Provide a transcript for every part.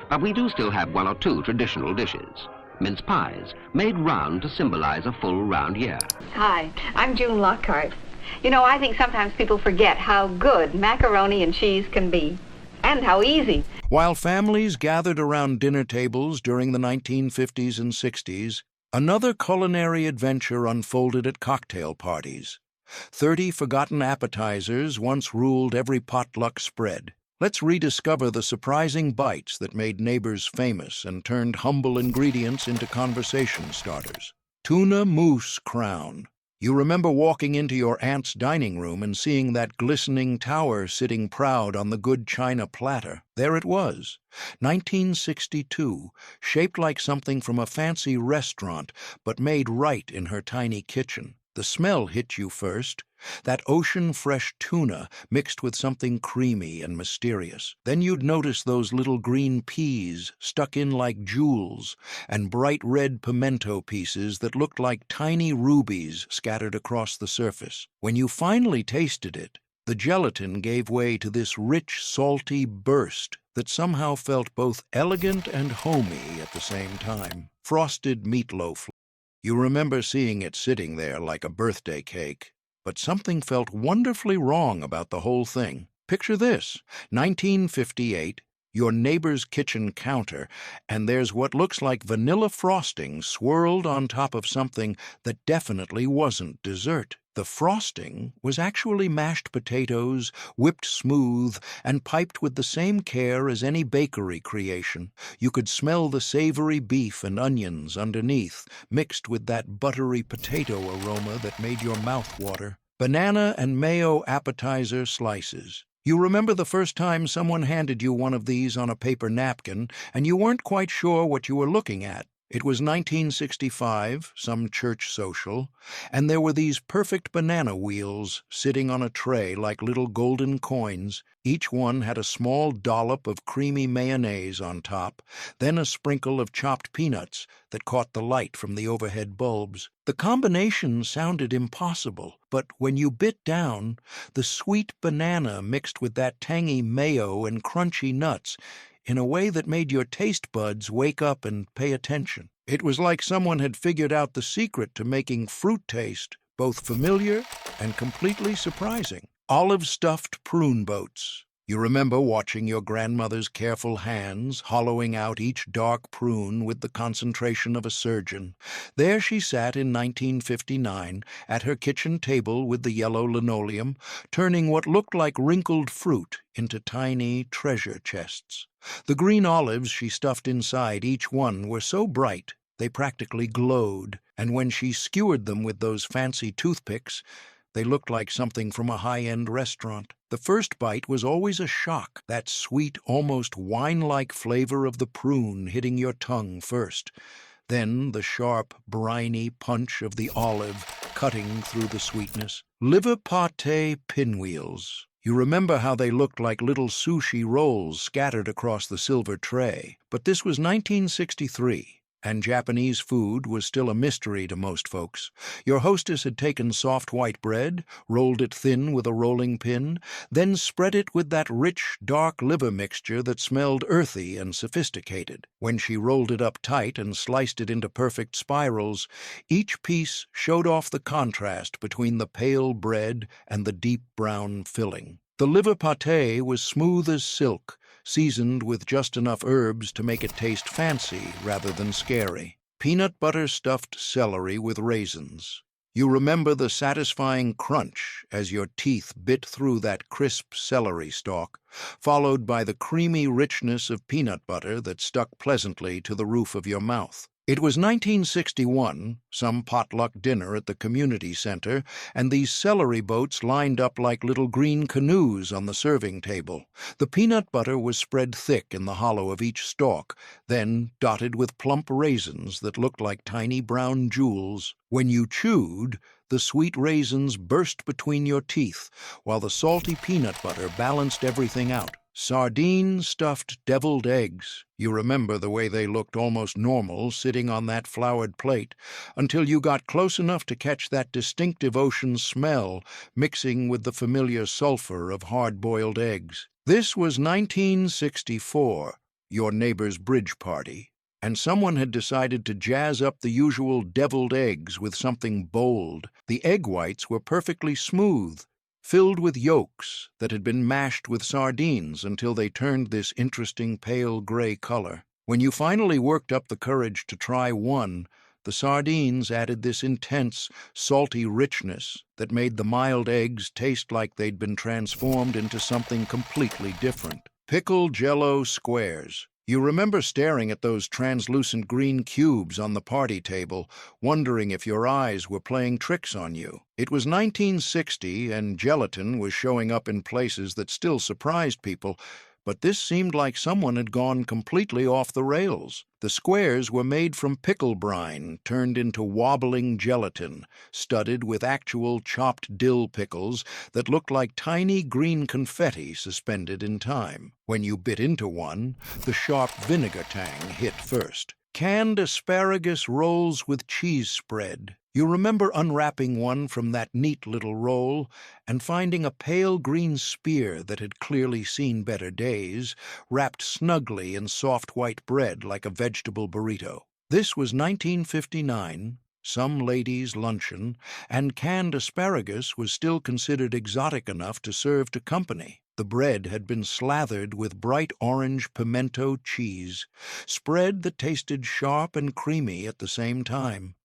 But we do still have one or two traditional dishes. Mince pies, made round to symbolize a full round year. Hi, I'm June Lockhart. You know, I think sometimes people forget how good macaroni and cheese can be, and how easy. While families gathered around dinner tables during the 1950s and 60s, another culinary adventure unfolded at cocktail parties. 30 forgotten appetizers once ruled every potluck spread. Let's rediscover the surprising bites that made neighbors famous and turned humble ingredients into conversation starters. Tuna Mousse crown. You remember walking into your aunt's dining room and seeing that glistening tower sitting proud on the good china platter. There it was, 1962, shaped like something from a fancy restaurant, but made right in her tiny kitchen. The smell hit you first, that ocean-fresh tuna mixed with something creamy and mysterious. Then you'd notice those little green peas stuck in like jewels and bright red pimento pieces that looked like tiny rubies scattered across the surface. When you finally tasted it, the gelatin gave way to this rich, salty burst that somehow felt both elegant and homey at the same time. Frosted meatloaf. You remember seeing it sitting there like a birthday cake, but something felt wonderfully wrong about the whole thing. Picture this, 1958, your neighbor's kitchen counter, and there's what looks like vanilla frosting swirled on top of something that definitely wasn't dessert. The frosting was actually mashed potatoes, whipped smooth, and piped with the same care as any bakery creation. You could smell the savory beef and onions underneath, mixed with that buttery potato aroma that made your mouth water. Banana and mayo appetizer slices. You remember the first time someone handed you one of these on a paper napkin, and you weren't quite sure what you were looking at. It was 1965, some church social, and there were these perfect banana wheels sitting on a tray like little golden coins. Each one had a small dollop of creamy mayonnaise on top, then a sprinkle of chopped peanuts that caught the light from the overhead bulbs. The combination sounded impossible, but when you bit down, the sweet banana mixed with that tangy mayo and crunchy nuts in a way that made your taste buds wake up and pay attention. It was like someone had figured out the secret to making fruit taste both familiar and completely surprising. Olive-stuffed prune boats. You remember watching your grandmother's careful hands hollowing out each dark prune with the concentration of a surgeon. There she sat in 1959 at her kitchen table with the yellow linoleum, turning what looked like wrinkled fruit into tiny treasure chests. The green olives she stuffed inside each one were so bright they practically glowed, and when she skewered them with those fancy toothpicks, they looked like something from a high-end restaurant. The first bite was always a shock, that sweet, almost wine-like flavor of the prune hitting your tongue first. Then the sharp, briny punch of the olive cutting through the sweetness. Liver pâté pinwheels. You remember how they looked like little sushi rolls scattered across the silver tray. But this was 1963. And Japanese food was still a mystery to most folks. Your hostess had taken soft white bread, rolled it thin with a rolling pin, then spread it with that rich, dark liver mixture that smelled earthy and sophisticated. When she rolled it up tight and sliced it into perfect spirals, each piece showed off the contrast between the pale bread and the deep brown filling. The liver pâté was smooth as silk, seasoned with just enough herbs to make it taste fancy rather than scary. Peanut butter stuffed celery with raisins. You remember the satisfying crunch as your teeth bit through that crisp celery stalk, followed by the creamy richness of peanut butter that stuck pleasantly to the roof of your mouth. It was 1961, some potluck dinner at the community center, and these celery boats lined up like little green canoes on the serving table. The peanut butter was spread thick in the hollow of each stalk, then dotted with plump raisins that looked like tiny brown jewels. When you chewed, the sweet raisins burst between your teeth, while the salty peanut butter balanced everything out. Sardine-stuffed deviled eggs. You remember the way they looked almost normal sitting on that floured plate, until you got close enough to catch that distinctive ocean smell mixing with the familiar sulfur of hard-boiled eggs. This was 1964. your neighbor's bridge party, and someone had decided to jazz up the usual deviled eggs with something bold. The egg whites were perfectly smooth, filled with yolks that had been mashed with sardines until they turned this interesting pale gray color. When you finally worked up the courage to try one, the sardines added this intense, salty richness that made the mild eggs taste like they'd been transformed into something completely different. Pickle Jell-O squares. You remember staring at those translucent green cubes on the party table, wondering if your eyes were playing tricks on you. It was 1960, and gelatin was showing up in places that still surprised people, but this seemed like someone had gone completely off the rails. The squares were made from pickle brine turned into wobbling gelatin, studded with actual chopped dill pickles that looked like tiny green confetti suspended in time. When you bit into one, the sharp vinegar tang hit first. Canned asparagus rolls with cheese spread. You remember unwrapping one from that neat little roll and finding a pale green spear that had clearly seen better days, wrapped snugly in soft white bread like a vegetable burrito. This was 1959, some ladies' luncheon, and canned asparagus was still considered exotic enough to serve to company. The bread had been slathered with bright orange pimento cheese, spread that tasted sharp and creamy at the same time.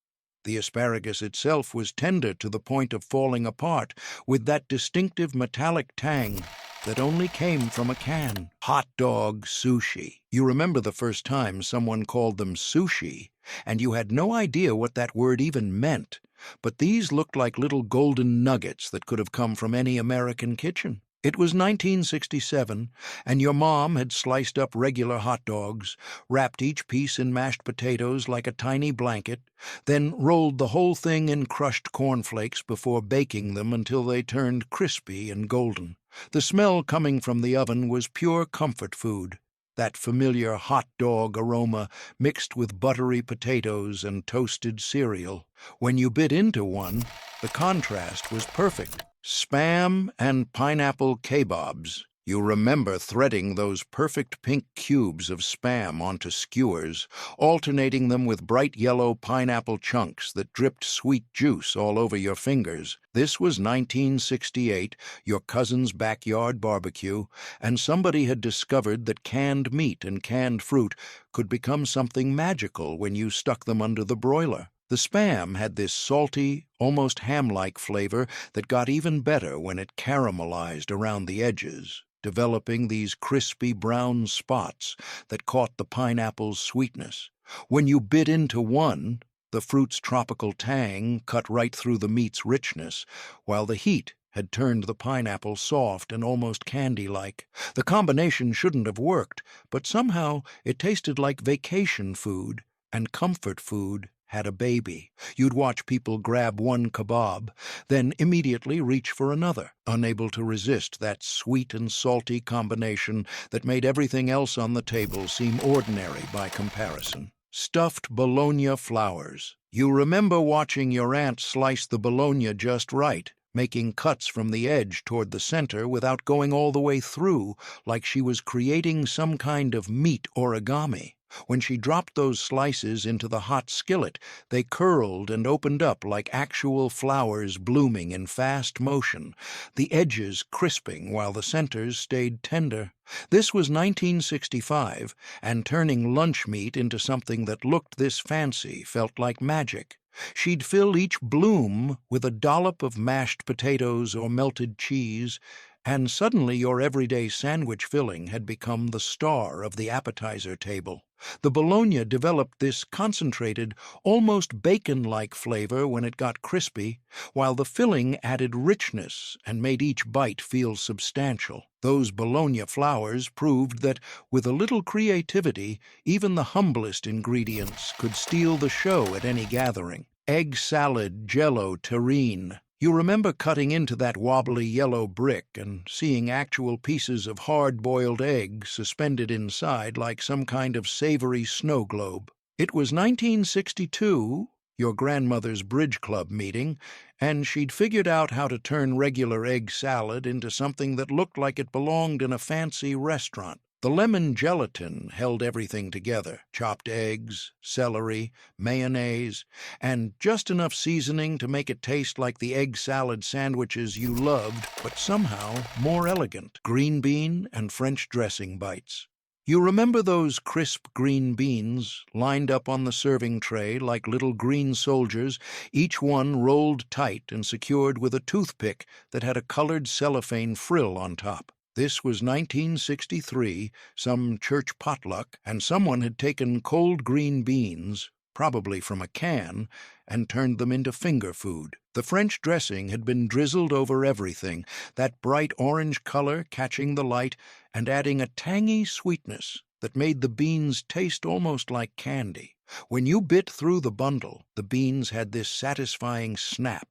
The asparagus itself was tender to the point of falling apart, with that distinctive metallic tang that only came from a can. Hot dog sushi. You remember the first time someone called them sushi, and you had no idea what that word even meant, but these looked like little golden nuggets that could have come from any American kitchen. It was 1967, and your mom had sliced up regular hot dogs, wrapped each piece in mashed potatoes like a tiny blanket, then rolled the whole thing in crushed cornflakes before baking them until they turned crispy and golden. The smell coming from the oven was pure comfort food, that familiar hot dog aroma mixed with buttery potatoes and toasted cereal. When you bit into one, the contrast was perfect. Spam and pineapple Kabobs. You remember threading those perfect pink cubes of Spam onto skewers, alternating them with bright yellow pineapple chunks that dripped sweet juice all over your fingers. This was 1968, your cousin's backyard barbecue, and somebody had discovered that canned meat and canned fruit could become something magical when you stuck them under the broiler. The Spam had this salty, almost ham-like flavor that got even better when it caramelized around the edges, developing these crispy brown spots that caught the pineapple's sweetness. When you bit into one, the fruit's tropical tang cut right through the meat's richness, while the heat had turned the pineapple soft and almost candy-like. The combination shouldn't have worked, but somehow it tasted like vacation food and comfort food had a baby. You'd watch people grab one kebab, then immediately reach for another, unable to resist that sweet and salty combination that made everything else on the table seem ordinary by comparison. Stuffed Bologna flowers. You remember watching your aunt slice the Bologna just right, making cuts from the edge toward the center without going all the way through, like she was creating some kind of meat origami. When she dropped those slices into the hot skillet, they curled and opened up like actual flowers blooming in fast motion, the edges crisping while the centers stayed tender. This was 1965, and turning lunch meat into something that looked this fancy felt like magic. She'd fill each bloom with a dollop of mashed potatoes or melted cheese, and suddenly your everyday sandwich filling had become the star of the appetizer table. The Bologna developed this concentrated, almost bacon-like flavor when it got crispy, while the filling added richness and made each bite feel substantial. Those Bologna flowers proved that, with a little creativity, even the humblest ingredients could steal the show at any gathering. Egg salad, Jell-O, Terrine. You remember cutting into that wobbly yellow brick and seeing actual pieces of hard-boiled egg suspended inside like some kind of savory snow globe. It was 1962, your grandmother's bridge club meeting, and she'd figured out how to turn regular egg salad into something that looked like it belonged in a fancy restaurant. The lemon gelatin held everything together: chopped eggs, celery, mayonnaise, and just enough seasoning to make it taste like the egg salad sandwiches you loved, but somehow more elegant: green bean and French dressing bites. You remember those crisp green beans lined up on the serving tray like little green soldiers, each one rolled tight and secured with a toothpick that had a colored cellophane frill on top. This was 1963, some church potluck, and someone had taken cold green beans, probably from a can, and turned them into finger food. The French dressing had been drizzled over everything, that bright orange color catching the light and adding a tangy sweetness that made the beans taste almost like candy. When you bit through the bundle, the beans had this satisfying snap,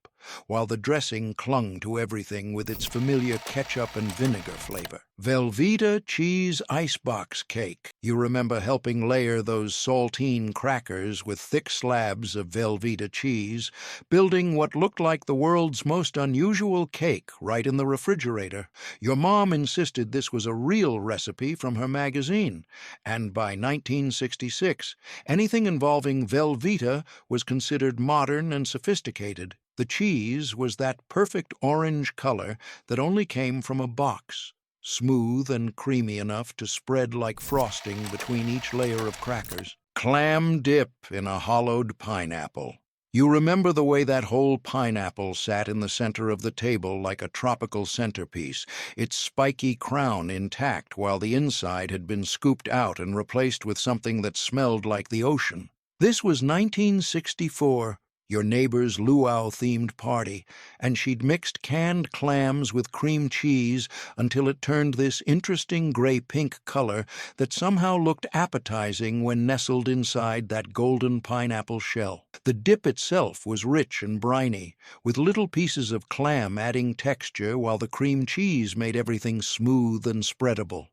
while the dressing clung to everything with its familiar ketchup and vinegar flavor. Velveeta cheese icebox cake. You remember helping layer those saltine crackers with thick slabs of Velveeta cheese, building what looked like the world's most unusual cake right in the refrigerator. Your mom insisted this was a real recipe from her magazine, and by 1966, anything involving Velveeta was considered modern and sophisticated. The cheese was that perfect orange color that only came from a box, smooth and creamy enough to spread like frosting between each layer of crackers. Clam dip in a hollowed pineapple. You remember the way that whole pineapple sat in the center of the table like a tropical centerpiece, its spiky crown intact while the inside had been scooped out and replaced with something that smelled like the ocean. This was 1964. Your neighbor's luau-themed party, and she'd mixed canned clams with cream cheese until it turned this interesting gray-pink color that somehow looked appetizing when nestled inside that golden pineapple shell. The dip itself was rich and briny, with little pieces of clam adding texture while the cream cheese made everything smooth and spreadable.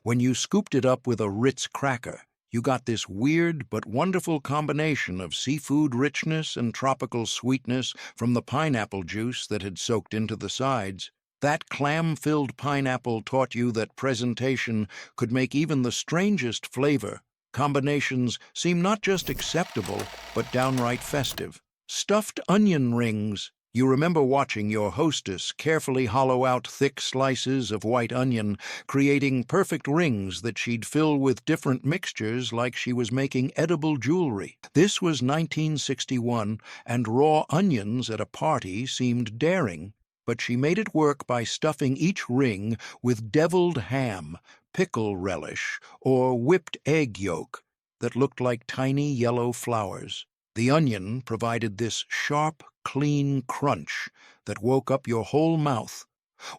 When you scooped it up with a Ritz cracker, you got this weird but wonderful combination of seafood richness and tropical sweetness from the pineapple juice that had soaked into the sides. That clam-filled pineapple taught you that presentation could make even the strangest flavor combinations seem not just acceptable, but downright festive. Stuffed onion rings. You remember watching your hostess carefully hollow out thick slices of white onion, creating perfect rings that she'd fill with different mixtures like she was making edible jewelry. This was 1961, and raw onions at a party seemed daring, but she made it work by stuffing each ring with deviled ham, pickle relish, or whipped egg yolk that looked like tiny yellow flowers. The onion provided this sharp, clean crunch that woke up your whole mouth,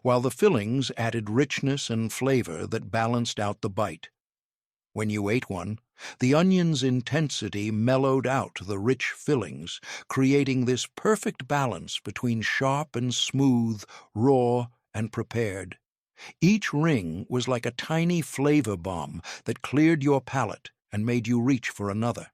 while the fillings added richness and flavor that balanced out the bite. When you ate one, the onion's intensity mellowed out the rich fillings, creating this perfect balance between sharp and smooth, raw and prepared. Each ring was like a tiny flavor bomb that cleared your palate and made you reach for another.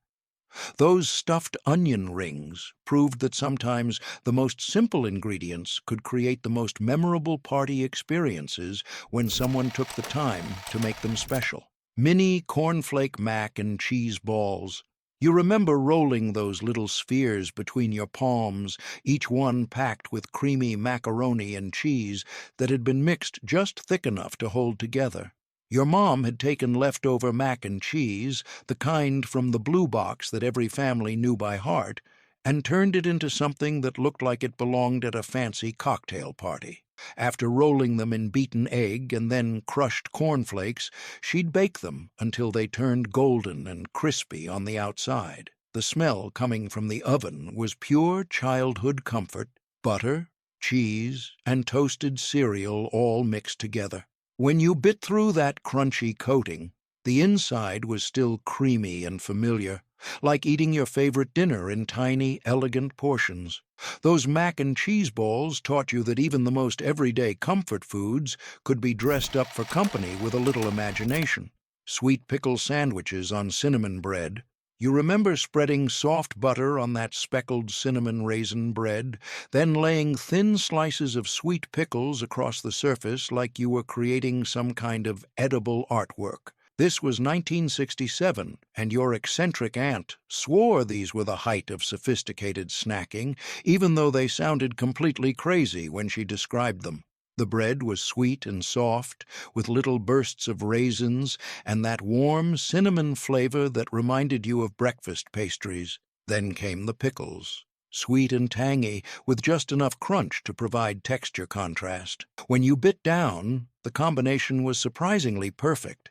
Those stuffed onion rings proved that sometimes the most simple ingredients could create the most memorable party experiences when someone took the time to make them special. Mini cornflake mac and cheese balls. You remember rolling those little spheres between your palms, each one packed with creamy macaroni and cheese that had been mixed just thick enough to hold together. Your mom had taken leftover mac and cheese, the kind from the blue box that every family knew by heart, and turned it into something that looked like it belonged at a fancy cocktail party. After rolling them in beaten egg and then crushed cornflakes, she'd bake them until they turned golden and crispy on the outside. The smell coming from the oven was pure childhood comfort: butter, cheese, and toasted cereal all mixed together. When you bit through that crunchy coating, the inside was still creamy and familiar, like eating your favorite dinner in tiny, elegant portions. Those mac and cheese balls taught you that even the most everyday comfort foods could be dressed up for company with a little imagination. Sweet pickle sandwiches on cinnamon bread, You remember spreading soft butter on that speckled cinnamon raisin bread, then laying thin slices of sweet pickles across the surface like you were creating some kind of edible artwork. This was 1967, and your eccentric aunt swore these were the height of sophisticated snacking, even though they sounded completely crazy when she described them. The bread was sweet and soft, with little bursts of raisins and that warm cinnamon flavor that reminded you of breakfast pastries. Then came the pickles, sweet and tangy, with just enough crunch to provide texture contrast. When you bit down, the combination was surprisingly perfect.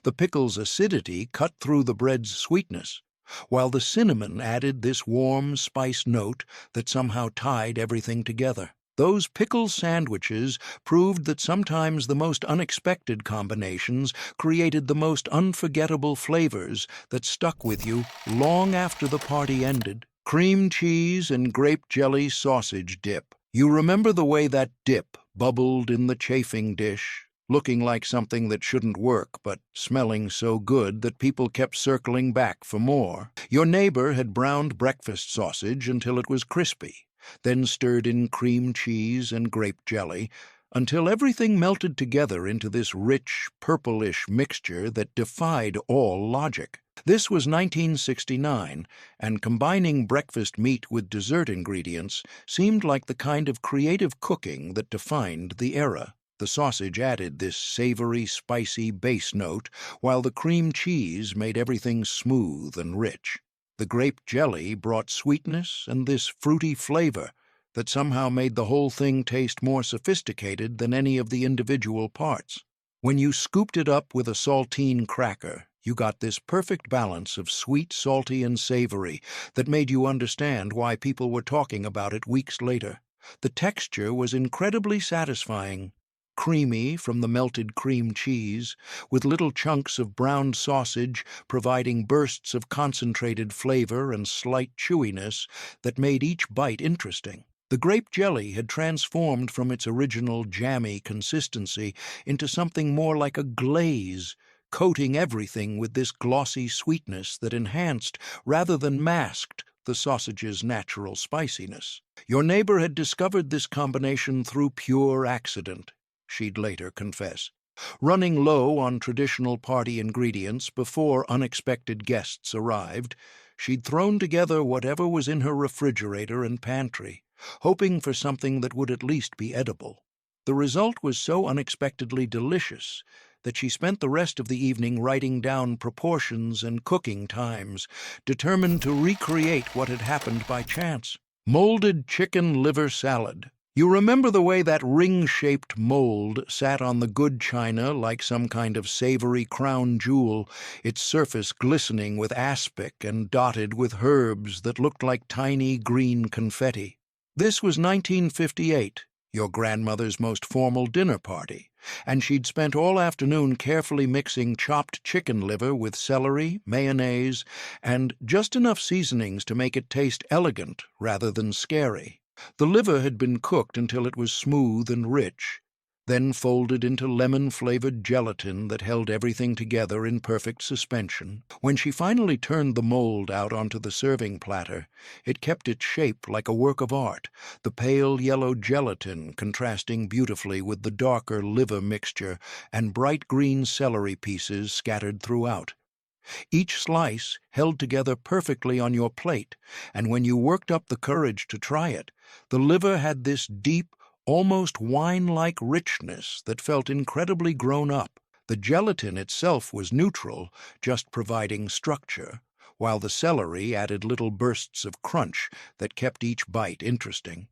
The pickle's acidity cut through the bread's sweetness, while the cinnamon added this warm spice note that somehow tied everything together. Those pickle sandwiches proved that sometimes the most unexpected combinations created the most unforgettable flavors that stuck with you long after the party ended. Cream cheese and grape jelly sausage dip. You remember the way that dip bubbled in the chafing dish, looking like something that shouldn't work, but smelling so good that people kept circling back for more. Your neighbor had browned breakfast sausage until it was crispy, then stirred in cream cheese and grape jelly, until everything melted together into this rich, purplish mixture that defied all logic. This was 1969, and combining breakfast meat with dessert ingredients seemed like the kind of creative cooking that defined the era. The sausage added this savory, spicy base note, while the cream cheese made everything smooth and rich. The grape jelly brought sweetness and this fruity flavor that somehow made the whole thing taste more sophisticated than any of the individual parts. When you scooped it up with a saltine cracker, you got this perfect balance of sweet, salty, and savory that made you understand why people were talking about it weeks later. The texture was incredibly satisfying, creamy from the melted cream cheese, with little chunks of browned sausage providing bursts of concentrated flavor and slight chewiness that made each bite interesting. The grape jelly had transformed from its original jammy consistency into something more like a glaze, coating everything with this glossy sweetness that enhanced rather than masked the sausage's natural spiciness. Your neighbor had discovered this combination through pure accident, she'd later confess. Running low on traditional party ingredients before unexpected guests arrived, she'd thrown together whatever was in her refrigerator and pantry, hoping for something that would at least be edible. The result was so unexpectedly delicious that she spent the rest of the evening writing down proportions and cooking times, determined to recreate what had happened by chance. Molded chicken liver salad. You remember the way that ring-shaped mold sat on the good china like some kind of savory crown jewel, its surface glistening with aspic and dotted with herbs that looked like tiny green confetti. This was 1958, your grandmother's most formal dinner party, and she'd spent all afternoon carefully mixing chopped chicken liver with celery, mayonnaise, and just enough seasonings to make it taste elegant rather than scary. The liver had been cooked until it was smooth and rich, then folded into lemon-flavored gelatin that held everything together in perfect suspension. When she finally turned the mold out onto the serving platter, it kept its shape like a work of art, the pale yellow gelatin contrasting beautifully with the darker liver mixture and bright green celery pieces scattered throughout. Each slice held together perfectly on your plate, and when you worked up the courage to try it, the liver had this deep, almost wine-like richness that felt incredibly grown up. The gelatin itself was neutral, just providing structure, while the celery added little bursts of crunch that kept each bite interesting.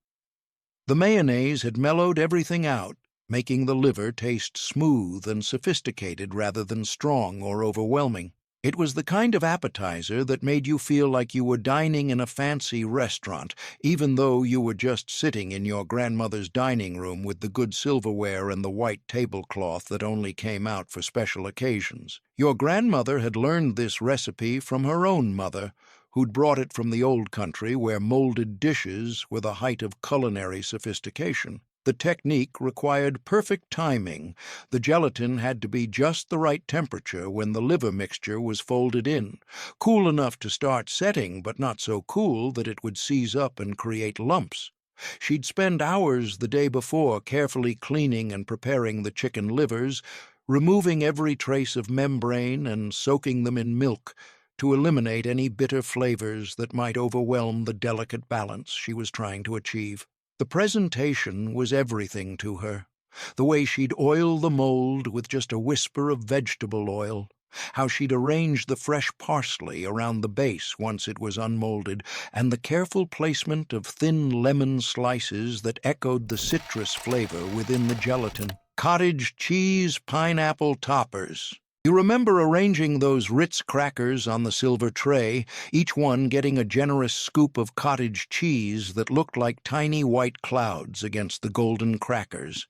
The mayonnaise had mellowed everything out, making the liver taste smooth and sophisticated rather than strong or overwhelming. It was the kind of appetizer that made you feel like you were dining in a fancy restaurant, even though you were just sitting in your grandmother's dining room with the good silverware and the white tablecloth that only came out for special occasions. Your grandmother had learned this recipe from her own mother, who'd brought it from the old country where molded dishes were the height of culinary sophistication. The technique required perfect timing. The gelatin had to be just the right temperature when the liver mixture was folded in, cool enough to start setting, but not so cool that it would seize up and create lumps. She'd spend hours the day before carefully cleaning and preparing the chicken livers, removing every trace of membrane and soaking them in milk to eliminate any bitter flavors that might overwhelm the delicate balance she was trying to achieve. The presentation was everything to her. The way she'd oil the mold with just a whisper of vegetable oil, how she'd arrange the fresh parsley around the base once it was unmolded, and the careful placement of thin lemon slices that echoed the citrus flavor within the gelatin. Cottage cheese pineapple toppers. You remember arranging those Ritz crackers on the silver tray, each one getting a generous scoop of cottage cheese that looked like tiny white clouds against the golden crackers.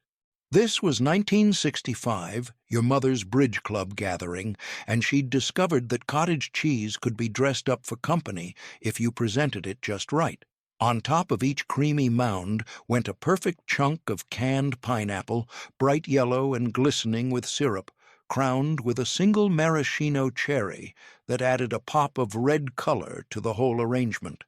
This was 1965, your mother's bridge club gathering, and she'd discovered that cottage cheese could be dressed up for company if you presented it just right. On top of each creamy mound went a perfect chunk of canned pineapple, bright yellow and glistening with syrup, crowned with a single maraschino cherry that added a pop of red color to the whole arrangement.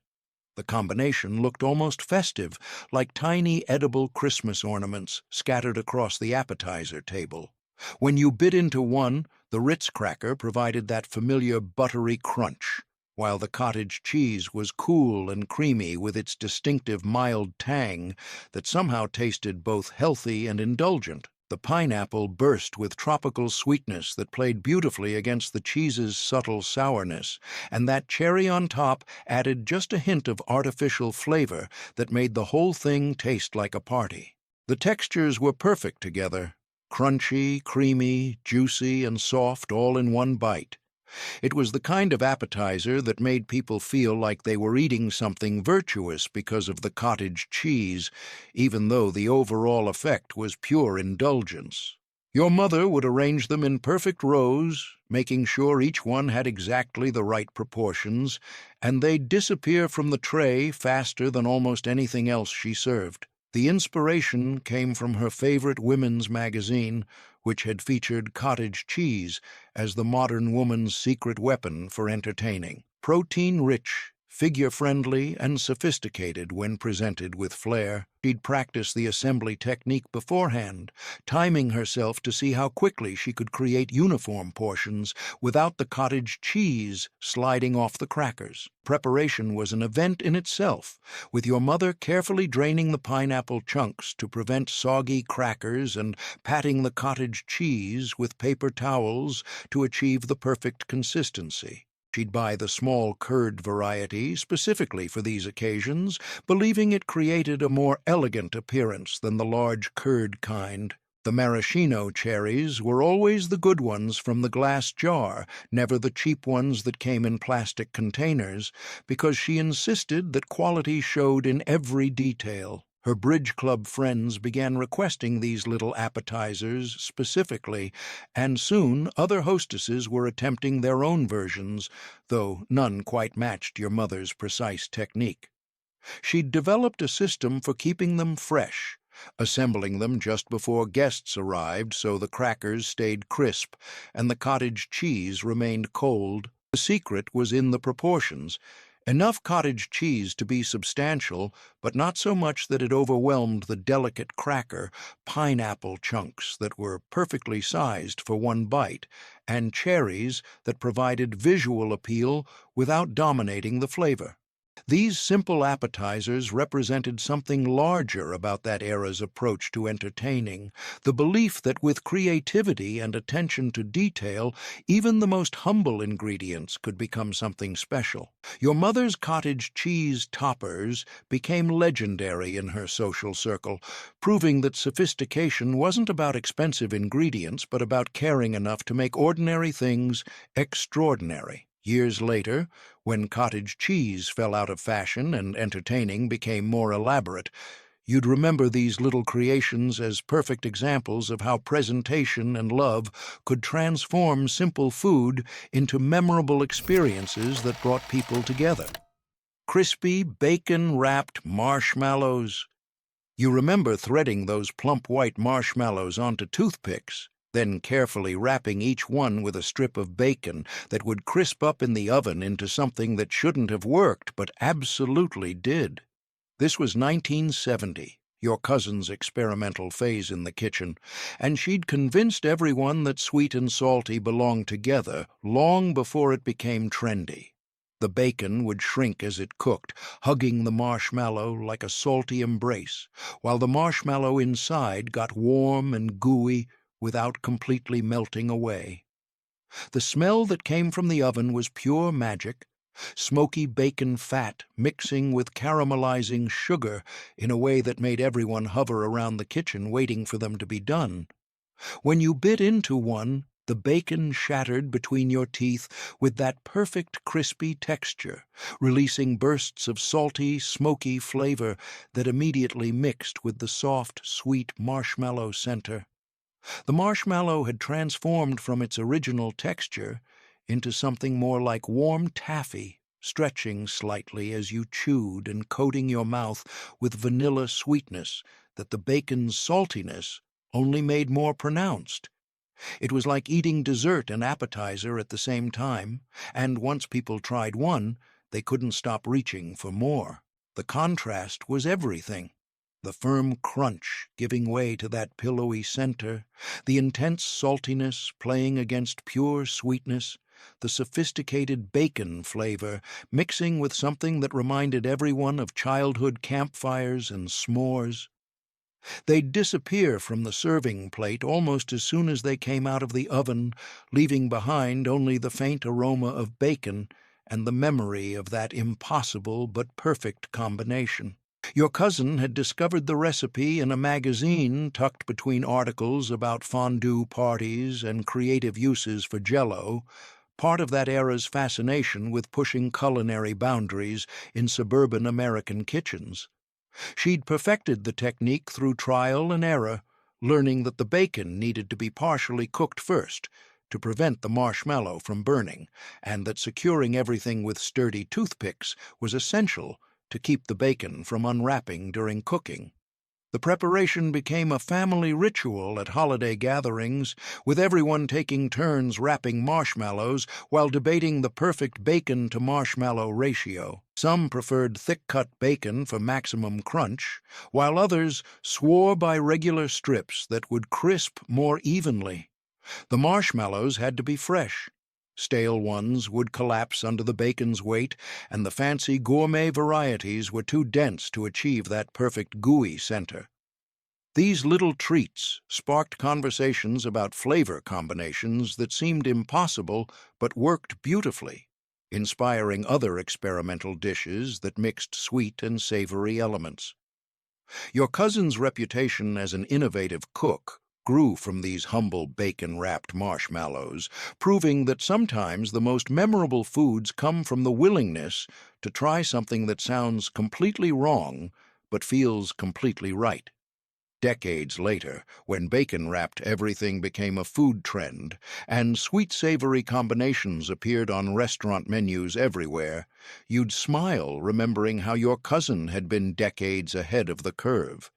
The combination looked almost festive, like tiny edible Christmas ornaments scattered across the appetizer table. When you bit into one, the Ritz cracker provided that familiar buttery crunch, while the cottage cheese was cool and creamy with its distinctive mild tang that somehow tasted both healthy and indulgent. The pineapple burst with tropical sweetness that played beautifully against the cheese's subtle sourness, and that cherry on top added just a hint of artificial flavor that made the whole thing taste like a party. The textures were perfect together, crunchy, creamy, juicy, and soft all in one bite. It was the kind of appetizer that made people feel like they were eating something virtuous because of the cottage cheese, even though the overall effect was pure indulgence. Your mother would arrange them in perfect rows, making sure each one had exactly the right proportions, and they'd disappear from the tray faster than almost anything else she served. The inspiration came from her favorite women's magazine, which had featured cottage cheese as the modern woman's secret weapon for entertaining. Protein-rich, figure-friendly, and sophisticated when presented with flair, she'd practice the assembly technique beforehand, timing herself to see how quickly she could create uniform portions without the cottage cheese sliding off the crackers. Preparation was an event in itself, with your mother carefully draining the pineapple chunks to prevent soggy crackers and patting the cottage cheese with paper towels to achieve the perfect consistency. She'd buy the small curd variety specifically for these occasions, believing it created a more elegant appearance than the large curd kind. The maraschino cherries were always the good ones from the glass jar, never the cheap ones that came in plastic containers, because she insisted that quality showed in every detail. Her bridge club friends began requesting these little appetizers specifically, and soon other hostesses were attempting their own versions, though none quite matched your mother's precise technique. She'd developed a system for keeping them fresh, assembling them just before guests arrived so the crackers stayed crisp and the cottage cheese remained cold. The secret was in the proportions. Enough cottage cheese to be substantial, but not so much that it overwhelmed the delicate cracker, pineapple chunks that were perfectly sized for one bite, and cherries that provided visual appeal without dominating the flavor. These simple appetizers represented something larger about that era's approach to entertaining, the belief that with creativity and attention to detail, even the most humble ingredients could become something special. Your mother's cottage cheese toppers became legendary in her social circle, proving that sophistication wasn't about expensive ingredients, but about caring enough to make ordinary things extraordinary. Years later, when cottage cheese fell out of fashion and entertaining became more elaborate, you'd remember these little creations as perfect examples of how presentation and love could transform simple food into memorable experiences that brought people together. Crispy, bacon-wrapped marshmallows. You remember threading those plump white marshmallows onto toothpicks, then carefully wrapping each one with a strip of bacon that would crisp up in the oven into something that shouldn't have worked but absolutely did. This was 1970, your cousin's experimental phase in the kitchen, and she'd convinced everyone that sweet and salty belonged together long before it became trendy. The bacon would shrink as it cooked, hugging the marshmallow like a salty embrace, while the marshmallow inside got warm and gooey without completely melting away. The smell that came from the oven was pure magic, smoky bacon fat mixing with caramelizing sugar in a way that made everyone hover around the kitchen waiting for them to be done. When you bit into one, the bacon shattered between your teeth with that perfect crispy texture, releasing bursts of salty, smoky flavor that immediately mixed with the soft, sweet marshmallow center. The marshmallow had transformed from its original texture into something more like warm taffy, stretching slightly as you chewed and coating your mouth with vanilla sweetness that the bacon's saltiness only made more pronounced. It was like eating dessert and appetizer at the same time, and once people tried one, they couldn't stop reaching for more. The contrast was everything. The firm crunch giving way to that pillowy center, the intense saltiness playing against pure sweetness, the sophisticated bacon flavor mixing with something that reminded everyone of childhood campfires and s'mores. They'd disappear from the serving plate almost as soon as they came out of the oven, leaving behind only the faint aroma of bacon and the memory of that impossible but perfect combination. Your cousin had discovered the recipe in a magazine tucked between articles about fondue parties and creative uses for Jell-O, part of that era's fascination with pushing culinary boundaries in suburban American kitchens. She'd perfected the technique through trial and error, learning that the bacon needed to be partially cooked first to prevent the marshmallow from burning, and that securing everything with sturdy toothpicks was essential to keep the bacon from unwrapping during cooking. The preparation became a family ritual at holiday gatherings, with everyone taking turns wrapping marshmallows while debating the perfect bacon-to-marshmallow ratio. Some preferred thick-cut bacon for maximum crunch, while others swore by regular strips that would crisp more evenly. The marshmallows had to be fresh. Stale ones would collapse under the bacon's weight, and the fancy gourmet varieties were too dense to achieve that perfect gooey center. These little treats sparked conversations about flavor combinations that seemed impossible but worked beautifully, inspiring other experimental dishes that mixed sweet and savory elements. Your cousin's reputation as an innovative cook grew from these humble bacon-wrapped marshmallows, proving that sometimes the most memorable foods come from the willingness to try something that sounds completely wrong but feels completely right. Decades later, when bacon-wrapped everything became a food trend and sweet-savory combinations appeared on restaurant menus everywhere, you'd smile remembering how your cousin had been decades ahead of the curve.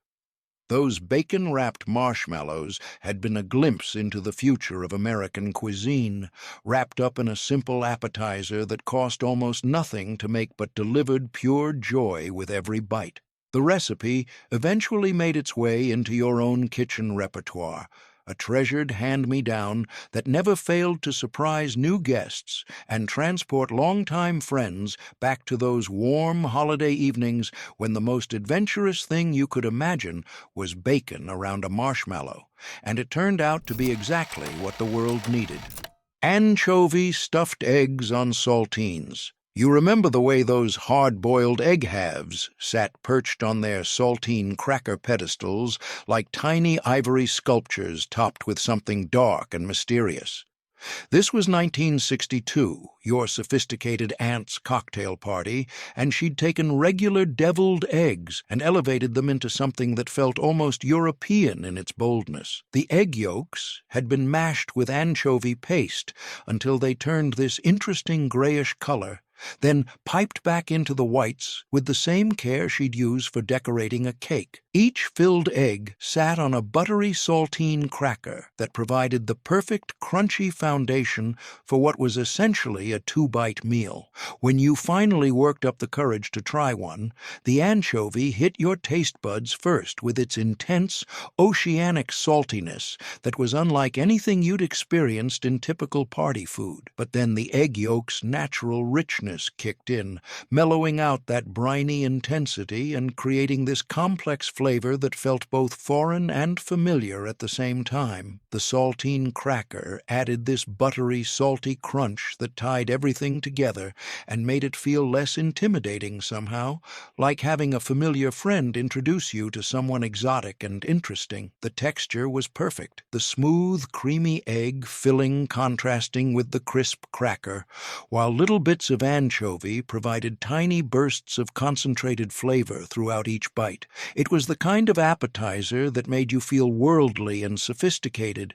Those bacon-wrapped marshmallows had been a glimpse into the future of American cuisine, wrapped up in a simple appetizer that cost almost nothing to make but delivered pure joy with every bite. The recipe eventually made its way into your own kitchen repertoire, a treasured hand-me-down that never failed to surprise new guests and transport longtime friends back to those warm holiday evenings when the most adventurous thing you could imagine was bacon around a marshmallow, and it turned out to be exactly what the world needed. Anchovy-stuffed eggs on saltines. You remember the way those hard-boiled egg halves sat perched on their saltine cracker pedestals like tiny ivory sculptures topped with something dark and mysterious. This was 1962, your sophisticated aunt's cocktail party, and she'd taken regular deviled eggs and elevated them into something that felt almost European in its boldness. The egg yolks had been mashed with anchovy paste until they turned this interesting grayish color, then piped back into the whites with the same care she'd use for decorating a cake. Each filled egg sat on a buttery saltine cracker that provided the perfect crunchy foundation for what was essentially a two-bite meal. When you finally worked up the courage to try one, the anchovy hit your taste buds first with its intense, oceanic saltiness that was unlike anything you'd experienced in typical party food. But then the egg yolk's natural richness kicked in, mellowing out that briny intensity and creating this complex flavor that felt both foreign and familiar at the same time. The saltine cracker added this buttery, salty crunch that tied everything together and made it feel less intimidating somehow, like having a familiar friend introduce you to someone exotic and interesting. The texture was perfect, the smooth, creamy egg filling contrasting with the crisp cracker, while little bits of anchovy provided tiny bursts of concentrated flavor throughout each bite. It was the kind of appetizer that made you feel worldly and sophisticated,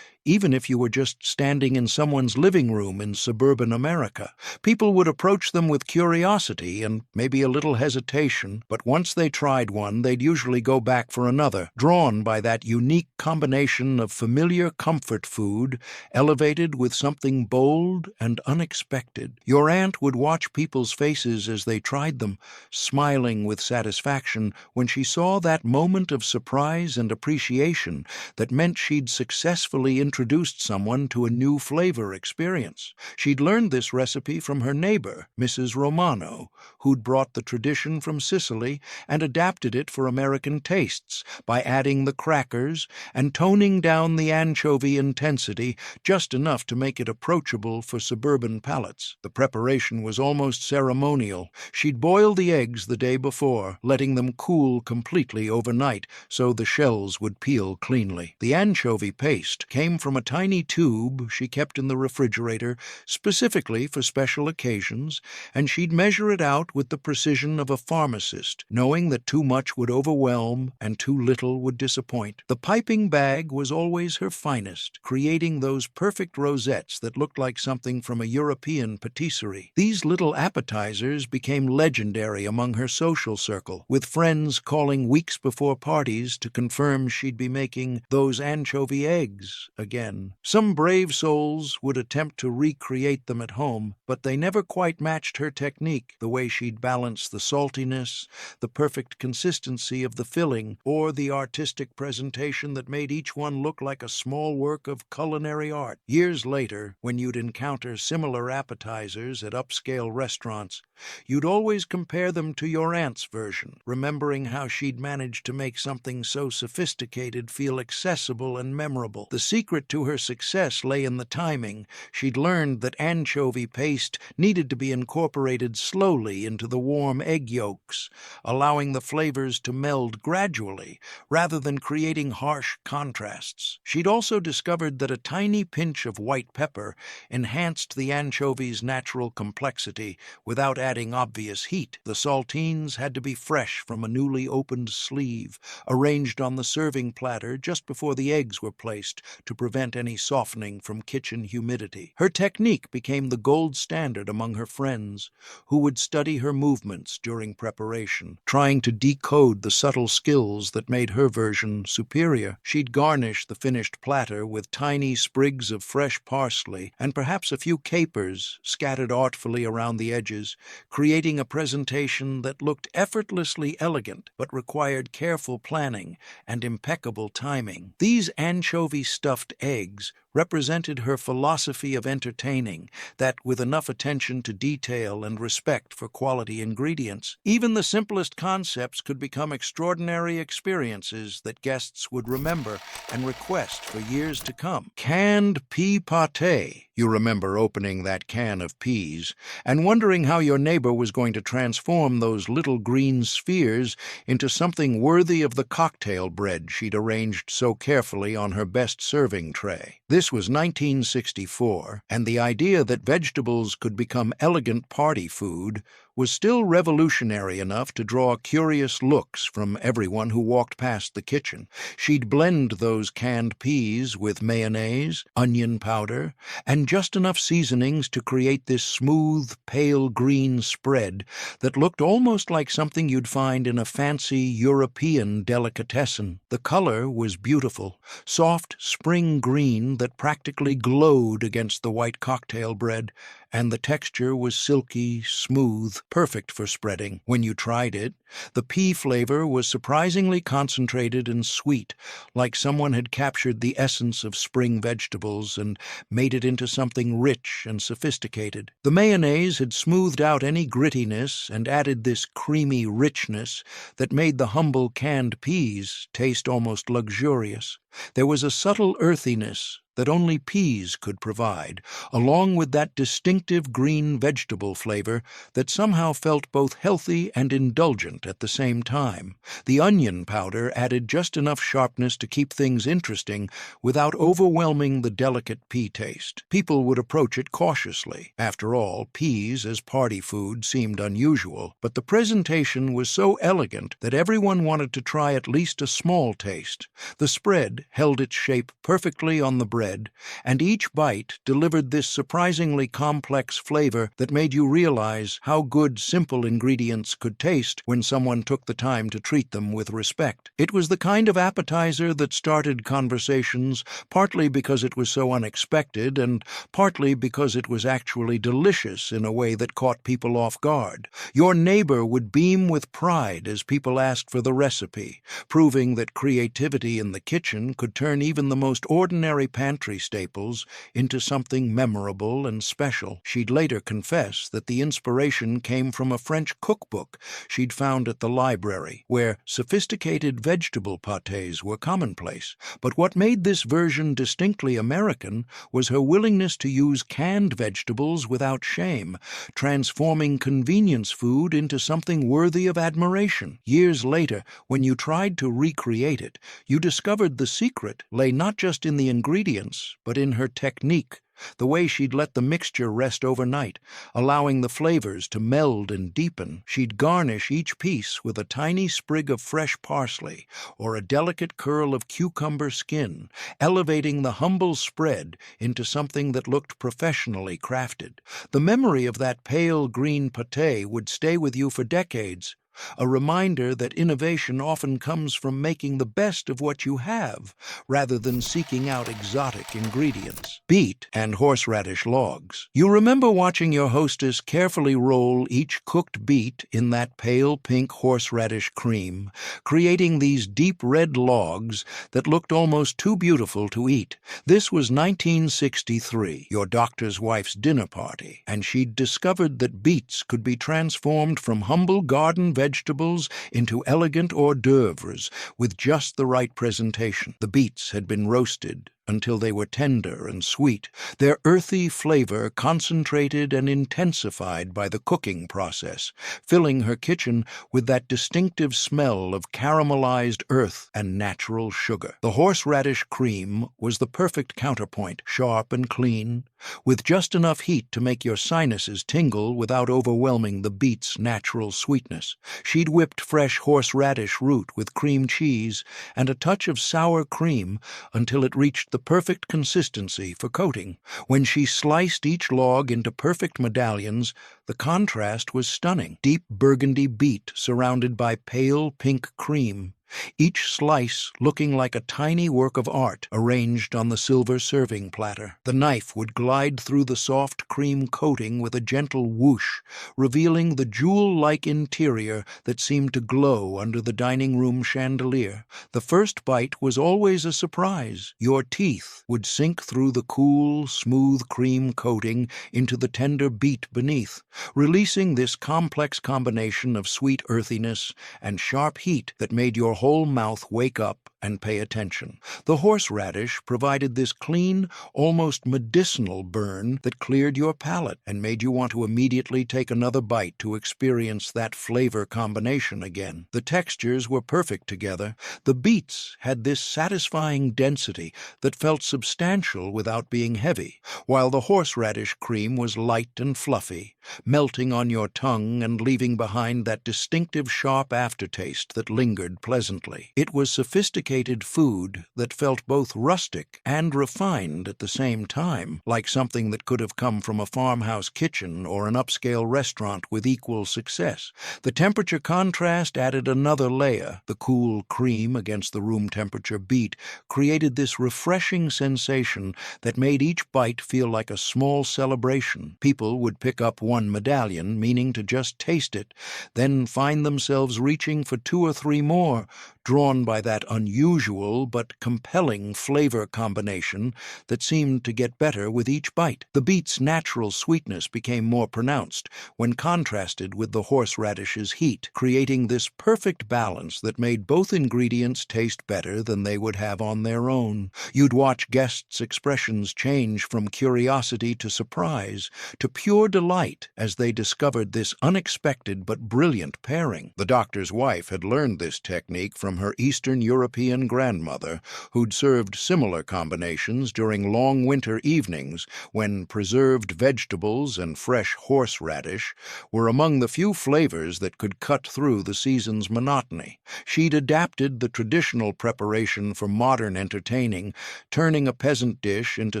even if you were just standing in someone's living room in suburban America. People would approach them with curiosity and maybe a little hesitation, but once they tried one, they'd usually go back for another, drawn by that unique combination of familiar comfort food elevated with something bold and unexpected. Your aunt would watch people's faces as they tried them, smiling with satisfaction when she saw that moment of surprise and appreciation that meant she'd successfully introduced someone to a new flavor experience. She'd learned this recipe from her neighbor, Mrs. Romano, who'd brought the tradition from Sicily and adapted it for American tastes by adding the crackers and toning down the anchovy intensity just enough to make it approachable for suburban palates. The preparation was almost ceremonial. She'd boil the eggs the day before, letting them cool completely overnight so the shells would peel cleanly. The anchovy paste came from a tiny tube she kept in the refrigerator specifically for special occasions, and she'd measure it out with the precision of a pharmacist, knowing that too much would overwhelm and too little would disappoint. The piping bag was always her finest, creating those perfect rosettes that looked like something from a European patisserie. These little appetizers became legendary among her social circle, with friends calling weeks before parties to confirm she'd be making those anchovy eggs again. Some brave souls would attempt to recreate them at home, but they never quite matched her technique, the way she'd balance the saltiness, the perfect consistency of the filling, or the artistic presentation that made each one look like a small work of culinary art. Years later, when you'd encounter similar appetizers at upscale restaurants, you'd always compare them to your aunt's version, remembering how she'd managed to make something so sophisticated feel accessible and memorable. The secret to her success lay in the timing. She'd learned that anchovy paste needed to be incorporated slowly into the warm egg yolks, allowing the flavors to meld gradually rather than creating harsh contrasts. She'd also discovered that a tiny pinch of white pepper enhanced the anchovy's natural complexity without adding obvious heat. The saltines had to be fresh from a newly opened sleeve, arranged on the serving platter just before the eggs were placed to prevent any softening from kitchen humidity. Her technique became the gold standard among her friends, who would study her movements during preparation, trying to decode the subtle skills that made her version superior. She'd garnish the finished platter with tiny sprigs of fresh parsley and perhaps a few capers scattered artfully around the edges, creating a presentation that looked effortlessly elegant but required careful planning and impeccable timing. These anchovy-stuffed eggs represented her philosophy of entertaining, that with enough attention to detail and respect for quality ingredients, even the simplest concepts could become extraordinary experiences that guests would remember and request for years to come. Canned pea pâté. You remember opening that can of peas and wondering how your neighbor was going to transform those little green spheres into something worthy of the cocktail bread she'd arranged so carefully on her best serving tray. This This was 1964, and the idea that vegetables could become elegant party food was still revolutionary enough to draw curious looks from everyone who walked past the kitchen. She'd blend those canned peas with mayonnaise, onion powder, and just enough seasonings to create this smooth, pale green spread that looked almost like something you'd find in a fancy European delicatessen. The color was beautiful, soft spring green that practically glowed against the white cocktail bread, and the texture was silky, smooth, perfect for spreading. When you tried it, the pea flavor was surprisingly concentrated and sweet, like someone had captured the essence of spring vegetables and made it into something rich and sophisticated. The mayonnaise had smoothed out any grittiness and added this creamy richness that made the humble canned peas taste almost luxurious. There was a subtle earthiness that only peas could provide, along with that distinctive green vegetable flavor that somehow felt both healthy and indulgent at the same time. The onion powder added just enough sharpness to keep things interesting without overwhelming the delicate pea taste. People would approach it cautiously. After all, peas as party food seemed unusual, but the presentation was so elegant that everyone wanted to try at least a small taste. The spread held its shape perfectly on the bread, and each bite delivered this surprisingly complex flavor that made you realize how good simple ingredients could taste when someone took the time to treat them with respect. It was the kind of appetizer that started conversations, partly because it was so unexpected and partly because it was actually delicious in a way that caught people off guard. Your neighbor would beam with pride as people asked for the recipe, proving that creativity in the kitchen could turn even the most ordinary pantry staples into something memorable and special. She'd later confess that the inspiration came from a French cookbook she'd found at the library, where sophisticated vegetable pâtés were commonplace. But what made this version distinctly American was her willingness to use canned vegetables without shame, transforming convenience food into something worthy of admiration. Years later, when you tried to recreate it, you discovered the secret lay not just in the ingredients, but in her technique, the way she'd let the mixture rest overnight, allowing the flavors to meld and deepen. She'd garnish each piece with a tiny sprig of fresh parsley or a delicate curl of cucumber skin, elevating the humble spread into something that looked professionally crafted. The memory of that pale green pâté would stay with you for decades, a reminder that innovation often comes from making the best of what you have, rather than seeking out exotic ingredients. Beet and horseradish logs. You remember watching your hostess carefully roll each cooked beet in that pale pink horseradish cream, creating these deep red logs that looked almost too beautiful to eat. This was 1963, your doctor's wife's dinner party, and she'd discovered that beets could be transformed from humble garden vegetables into elegant hors d'oeuvres with just the right presentation. The beets had been roasted until they were tender and sweet, their earthy flavor concentrated and intensified by the cooking process, filling her kitchen with that distinctive smell of caramelized earth and natural sugar. The horseradish cream was the perfect counterpoint, sharp and clean, with just enough heat to make your sinuses tingle without overwhelming the beet's natural sweetness. She'd whipped fresh horseradish root with cream cheese and a touch of sour cream until it reached the perfect consistency for coating. When she sliced each log into perfect medallions, the contrast was stunning. Deep burgundy beet surrounded by pale pink cream, each slice looking like a tiny work of art arranged on the silver serving platter. The knife would glide through the soft cream coating with a gentle whoosh, revealing the jewel-like interior that seemed to glow under the dining room chandelier. The first bite was always a surprise. Your teeth would sink through the cool, smooth cream coating into the tender beet beneath, releasing this complex combination of sweet earthiness and sharp heat that made your whole mouth wake up and pay attention. The horseradish provided this clean, almost medicinal burn that cleared your palate and made you want to immediately take another bite to experience that flavor combination again. The textures were perfect together. The beets had this satisfying density that felt substantial without being heavy, while the horseradish cream was light and fluffy, melting on your tongue and leaving behind that distinctive sharp aftertaste that lingered pleasantly. It was sophisticated food that felt both rustic and refined at the same time, like something that could have come from a farmhouse kitchen or an upscale restaurant with equal success. The temperature contrast added another layer. The cool cream against the room temperature beet created this refreshing sensation that made each bite feel like a small celebration. People would pick up one medallion, meaning to just taste it, then find themselves reaching for 2 or 3 more, drawn by that unusual but compelling flavor combination that seemed to get better with each bite. The beet's natural sweetness became more pronounced when contrasted with the horseradish's heat, creating this perfect balance that made both ingredients taste better than they would have on their own. You'd watch guests' expressions change from curiosity to surprise to pure delight as they discovered this unexpected but brilliant pairing. The doctor's wife had learned this technique from her Eastern European grandmother, who'd served similar combinations during long winter evenings when preserved vegetables and fresh horseradish were among the few flavors that could cut through the season's monotony. She'd adapted the traditional preparation for modern entertaining, turning a peasant dish into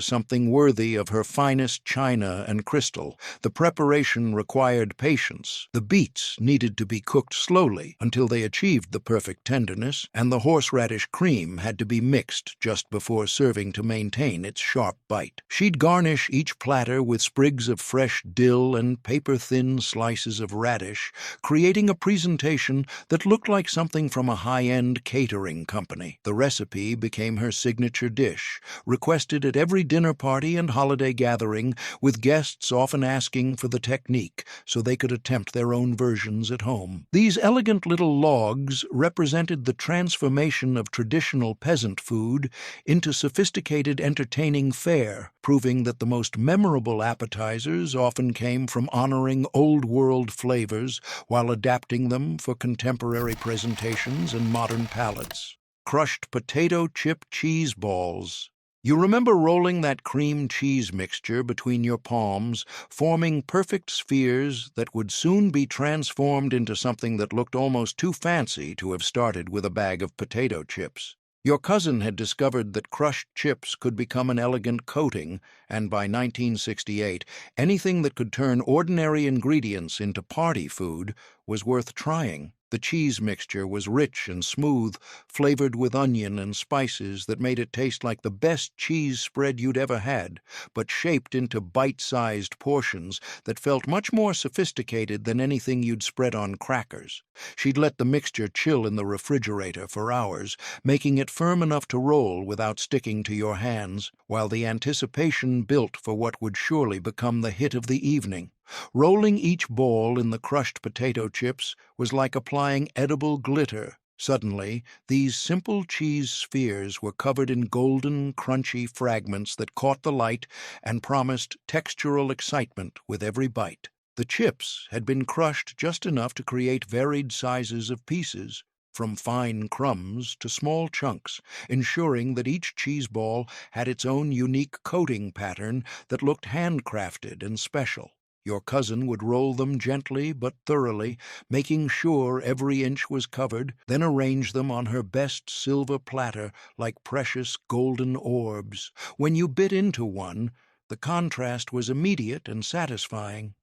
something worthy of her finest china and crystal. The preparation required patience. The beets needed to be cooked slowly until they achieved the perfect tenderness, and the horseradish cream had to be mixed just before serving to maintain its sharp bite. She'd garnish each platter with sprigs of fresh dill and paper-thin slices of radish, creating a presentation that looked like something from a high-end catering company. The recipe became her signature dish, requested at every dinner party and holiday gathering, with guests often asking for the technique so they could attempt their own versions at home. These elegant little logs represented the transformation of traditional peasant food into sophisticated entertaining fare, proving that the most memorable appetizers often came from honoring old-world flavors while adapting them for contemporary presentations and modern palates. Crushed potato chip cheese balls. You remember rolling that cream cheese mixture between your palms, forming perfect spheres that would soon be transformed into something that looked almost too fancy to have started with a bag of potato chips. Your cousin had discovered that crushed chips could become an elegant coating, and by 1968, anything that could turn ordinary ingredients into party food was worth trying. The cheese mixture was rich and smooth, flavored with onion and spices that made it taste like the best cheese spread you'd ever had, but shaped into bite-sized portions that felt much more sophisticated than anything you'd spread on crackers. She'd let the mixture chill in the refrigerator for hours, making it firm enough to roll without sticking to your hands, while the anticipation built for what would surely become the hit of the evening. Rolling each ball in the crushed potato chips was like applying edible glitter. Suddenly, these simple cheese spheres were covered in golden, crunchy fragments that caught the light and promised textural excitement with every bite. The chips had been crushed just enough to create varied sizes of pieces, from fine crumbs to small chunks, ensuring that each cheese ball had its own unique coating pattern that looked handcrafted and special. Your cousin would roll them gently but thoroughly, making sure every inch was covered, then arrange them on her best silver platter like precious golden orbs. When you bit into one, the contrast was immediate and satisfying.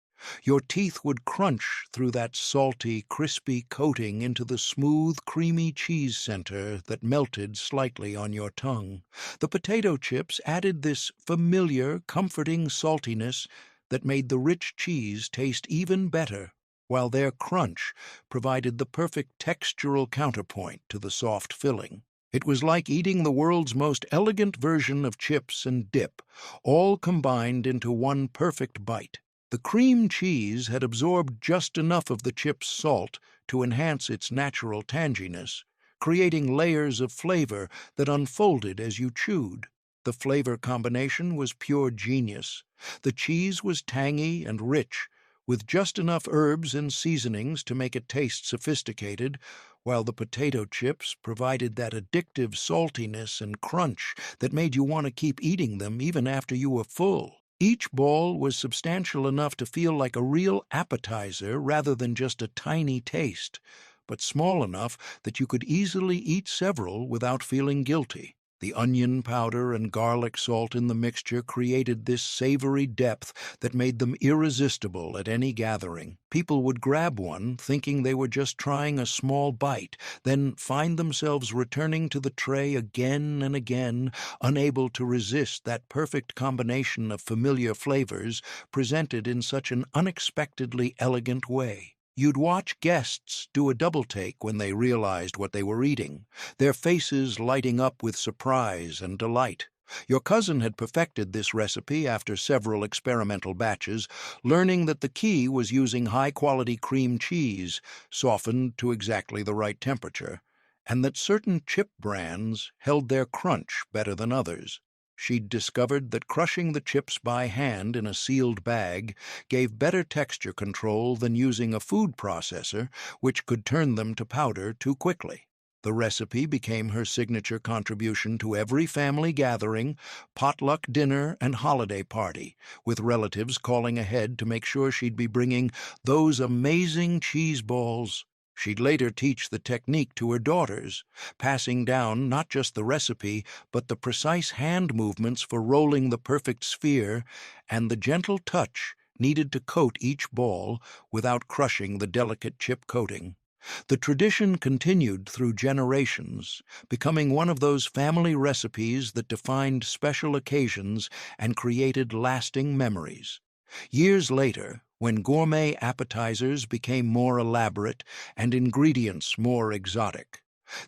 Your teeth would crunch through that salty, crispy coating into the smooth, creamy cheese center that melted slightly on your tongue. The potato chips added this familiar, comforting saltiness that made the rich cheese taste even better, while their crunch provided the perfect textural counterpoint to the soft filling. It was like eating the world's most elegant version of chips and dip, all combined into one perfect bite. The cream cheese had absorbed just enough of the chip's salt to enhance its natural tanginess, creating layers of flavor that unfolded as you chewed. The flavor combination was pure genius. The cheese was tangy and rich, with just enough herbs and seasonings to make it taste sophisticated, while the potato chips provided that addictive saltiness and crunch that made you want to keep eating them even after you were full. Each ball was substantial enough to feel like a real appetizer rather than just a tiny taste, but small enough that you could easily eat several without feeling guilty. The onion powder and garlic salt in the mixture created this savory depth that made them irresistible at any gathering. People would grab one, thinking they were just trying a small bite, then find themselves returning to the tray again and again, unable to resist that perfect combination of familiar flavors presented in such an unexpectedly elegant way. You'd watch guests do a double-take when they realized what they were eating, their faces lighting up with surprise and delight. Your cousin had perfected this recipe after several experimental batches, learning that the key was using high-quality cream cheese, softened to exactly the right temperature, and that certain chip brands held their crunch better than others. She'd discovered that crushing the chips by hand in a sealed bag gave better texture control than using a food processor, which could turn them to powder too quickly. The recipe became her signature contribution to every family gathering, potluck dinner, and holiday party, with relatives calling ahead to make sure she'd be bringing those amazing cheese balls. She'd later teach the technique to her daughters, passing down not just the recipe, but the precise hand movements for rolling the perfect sphere and the gentle touch needed to coat each ball without crushing the delicate chip coating. The tradition continued through generations, becoming one of those family recipes that defined special occasions and created lasting memories. Years later, when gourmet appetizers became more elaborate and ingredients more exotic,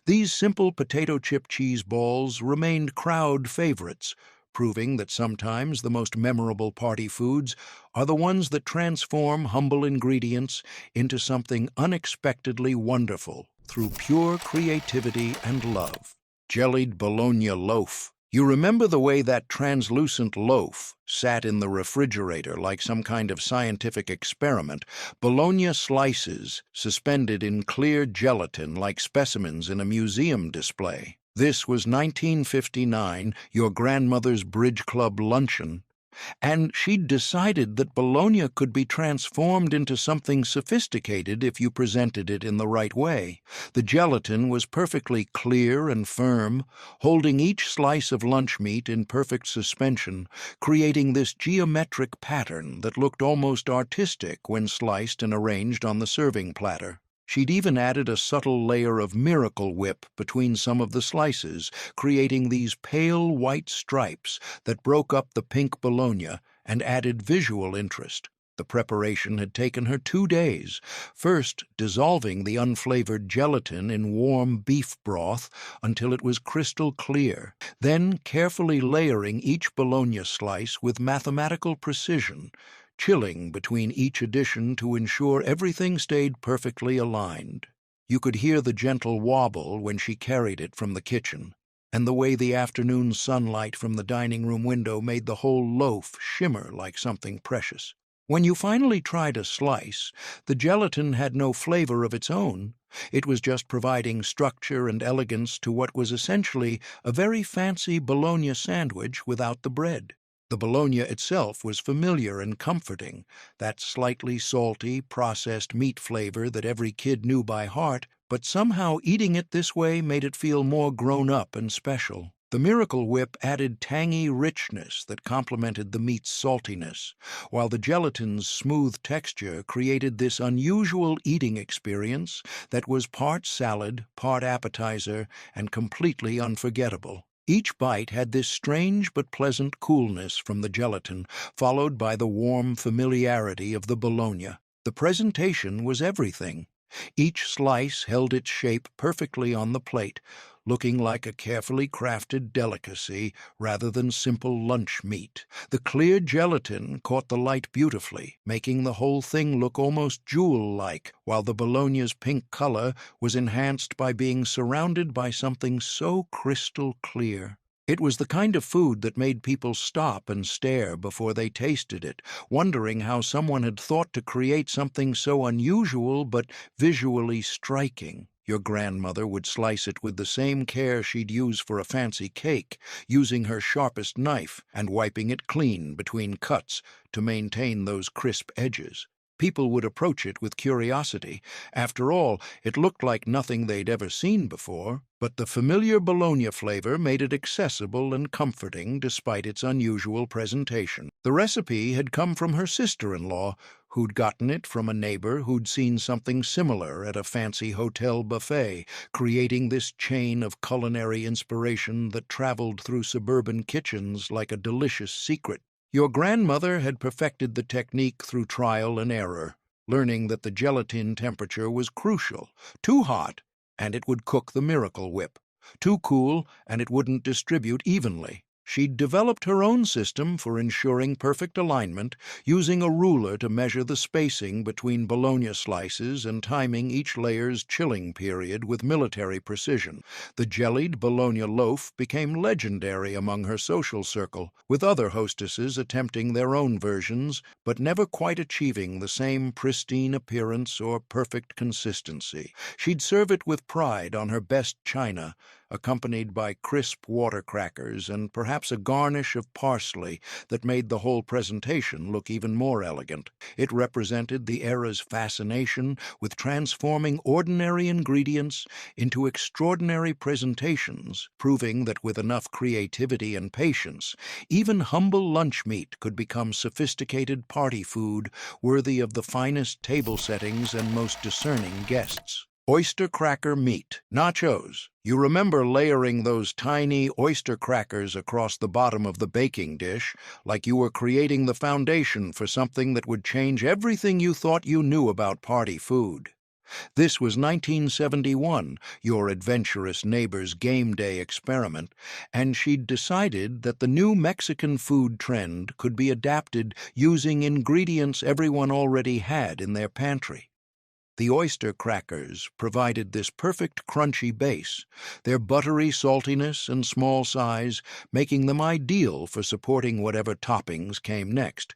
these simple potato chip cheese balls remained crowd favorites, proving that sometimes the most memorable party foods are the ones that transform humble ingredients into something unexpectedly wonderful through pure creativity and love. Jellied Bologna loaf. You remember the way that translucent loaf sat in the refrigerator like some kind of scientific experiment, Bologna slices suspended in clear gelatin like specimens in a museum display. This was 1959, your grandmother's Bridge Club luncheon, and she'd decided that Bologna could be transformed into something sophisticated if you presented it in the right way. The gelatin was perfectly clear and firm, holding each slice of lunch meat in perfect suspension, creating this geometric pattern that looked almost artistic when sliced and arranged on the serving platter. She'd even added a subtle layer of Miracle Whip between some of the slices, creating these pale white stripes that broke up the pink bologna and added visual interest. The preparation had taken her 2 days, first dissolving the unflavored gelatin in warm beef broth until it was crystal clear, then carefully layering each bologna slice with mathematical precision, chilling between each addition to ensure everything stayed perfectly aligned. You could hear the gentle wobble when she carried it from the kitchen, and the way the afternoon sunlight from the dining room window made the whole loaf shimmer like something precious. When you finally tried a slice, the gelatin had no flavor of its own. It was just providing structure and elegance to what was essentially a very fancy bologna sandwich without the bread. The bologna itself was familiar and comforting, that slightly salty, processed meat flavor that every kid knew by heart, but somehow eating it this way made it feel more grown-up and special. The Miracle Whip added tangy richness that complemented the meat's saltiness, while the gelatin's smooth texture created this unusual eating experience that was part salad, part appetizer, and completely unforgettable. Each bite had this strange but pleasant coolness from the gelatin, followed by the warm familiarity of the bologna. The presentation was everything. Each slice held its shape perfectly on the plate, looking like a carefully crafted delicacy rather than simple lunch meat. The clear gelatin caught the light beautifully, making the whole thing look almost jewel-like, while the Bologna's pink color was enhanced by being surrounded by something so crystal clear. It was the kind of food that made people stop and stare before they tasted it, wondering how someone had thought to create something so unusual but visually striking. Your grandmother would slice it with the same care she'd use for a fancy cake, using her sharpest knife and wiping it clean between cuts to maintain those crisp edges. People would approach it with curiosity. After all, it looked like nothing they'd ever seen before, but the familiar Bologna flavor made it accessible and comforting despite its unusual presentation. The recipe had come from her sister-in-law, who'd gotten it from a neighbor who'd seen something similar at a fancy hotel buffet, creating this chain of culinary inspiration that traveled through suburban kitchens like a delicious secret. Your grandmother had perfected the technique through trial and error, learning that the gelatin temperature was crucial. Too hot, and it would cook the Miracle Whip. Too cool, and it wouldn't distribute evenly. She'd developed her own system for ensuring perfect alignment, using a ruler to measure the spacing between Bologna slices and timing each layer's chilling period with military precision. The jellied Bologna loaf became legendary among her social circle, with other hostesses attempting their own versions, but never quite achieving the same pristine appearance or perfect consistency. She'd serve it with pride on her best china, accompanied by crisp water crackers and perhaps a garnish of parsley that made the whole presentation look even more elegant. It represented the era's fascination with transforming ordinary ingredients into extraordinary presentations, proving that with enough creativity and patience, even humble lunch meat could become sophisticated party food worthy of the finest table settings and most discerning guests. Oyster-Cracker meat. Nachos. You remember layering those tiny oyster-crackers across the bottom of the baking dish, like you were creating the foundation for something that would change everything you thought you knew about party food. This was 1971, your adventurous neighbor's game day experiment, and she'd decided that the new Mexican food trend could be adapted using ingredients everyone already had in their pantry. The oyster crackers provided this perfect crunchy base, their buttery saltiness and small size making them ideal for supporting whatever toppings came next.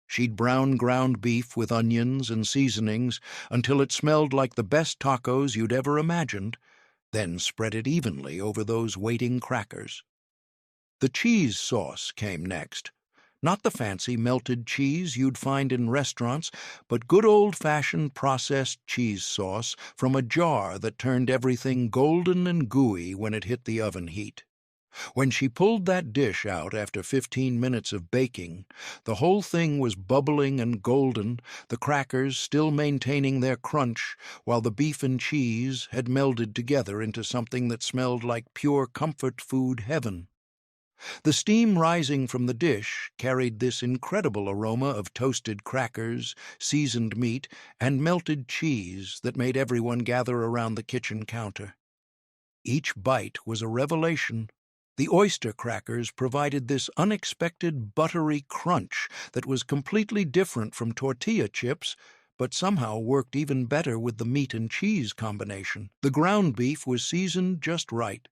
She'd brown ground beef with onions and seasonings until it smelled like the best tacos you'd ever imagined, then spread it evenly over those waiting crackers. The cheese sauce came next. Not the fancy melted cheese you'd find in restaurants, but good old-fashioned processed cheese sauce from a jar that turned everything golden and gooey when it hit the oven heat. When she pulled that dish out after 15 minutes of baking, the whole thing was bubbling and golden, the crackers still maintaining their crunch, while the beef and cheese had melded together into something that smelled like pure comfort food heaven. The steam rising from the dish carried this incredible aroma of toasted crackers, seasoned meat, and melted cheese that made everyone gather around the kitchen counter. Each bite was a revelation. The oyster crackers provided this unexpected buttery crunch that was completely different from tortilla chips, but somehow worked even better with the meat and cheese combination. The ground beef was seasoned just right,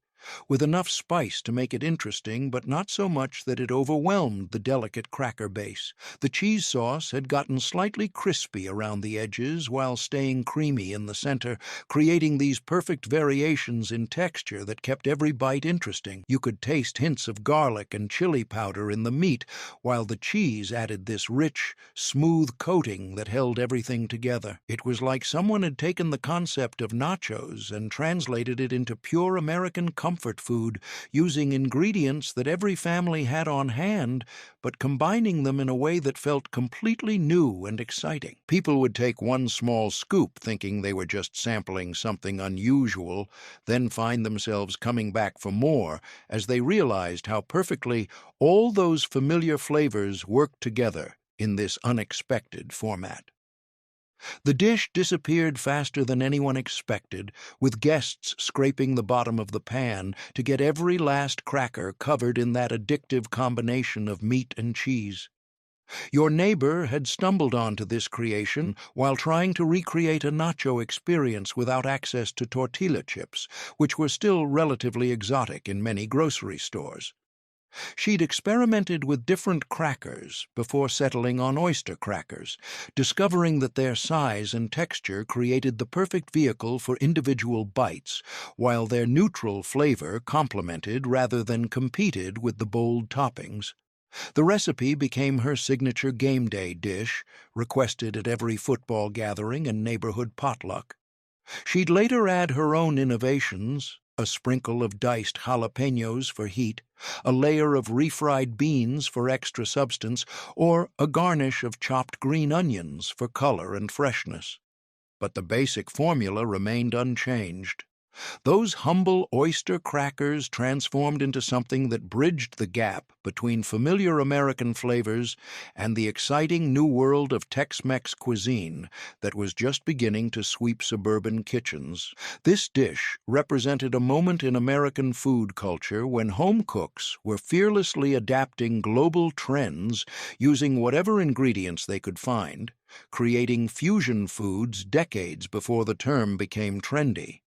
with enough spice to make it interesting, but not so much that it overwhelmed the delicate cracker base. The cheese sauce had gotten slightly crispy around the edges while staying creamy in the center, creating these perfect variations in texture that kept every bite interesting. You could taste hints of garlic and chili powder in the meat, while the cheese added this rich, smooth coating that held everything together. It was like someone had taken the concept of nachos and translated it into pure American comfort food, using ingredients that every family had on hand, but combining them in a way that felt completely new and exciting. People would take one small scoop thinking they were just sampling something unusual, then find themselves coming back for more as they realized how perfectly all those familiar flavors worked together in this unexpected format. The dish disappeared faster than anyone expected, with guests scraping the bottom of the pan to get every last cracker covered in that addictive combination of meat and cheese. Your neighbor had stumbled onto this creation while trying to recreate a nacho experience without access to tortilla chips, which were still relatively exotic in many grocery stores. She'd experimented with different crackers before settling on oyster-crackers, discovering that their size and texture created the perfect vehicle for individual bites, while their neutral flavor complemented rather than competed with the bold toppings. The recipe became her signature game day dish, requested at every football gathering and neighborhood potluck. She'd later add her own innovations, a sprinkle of diced jalapenos for heat, a layer of refried beans for extra substance, or a garnish of chopped green onions for color and freshness. But the basic formula remained unchanged. Those humble oyster crackers transformed into something that bridged the gap between familiar American flavors and the exciting new world of Tex-Mex cuisine that was just beginning to sweep suburban kitchens. This dish represented a moment in American food culture when home cooks were fearlessly adapting global trends using whatever ingredients they could find, creating fusion foods decades before the term became trendy.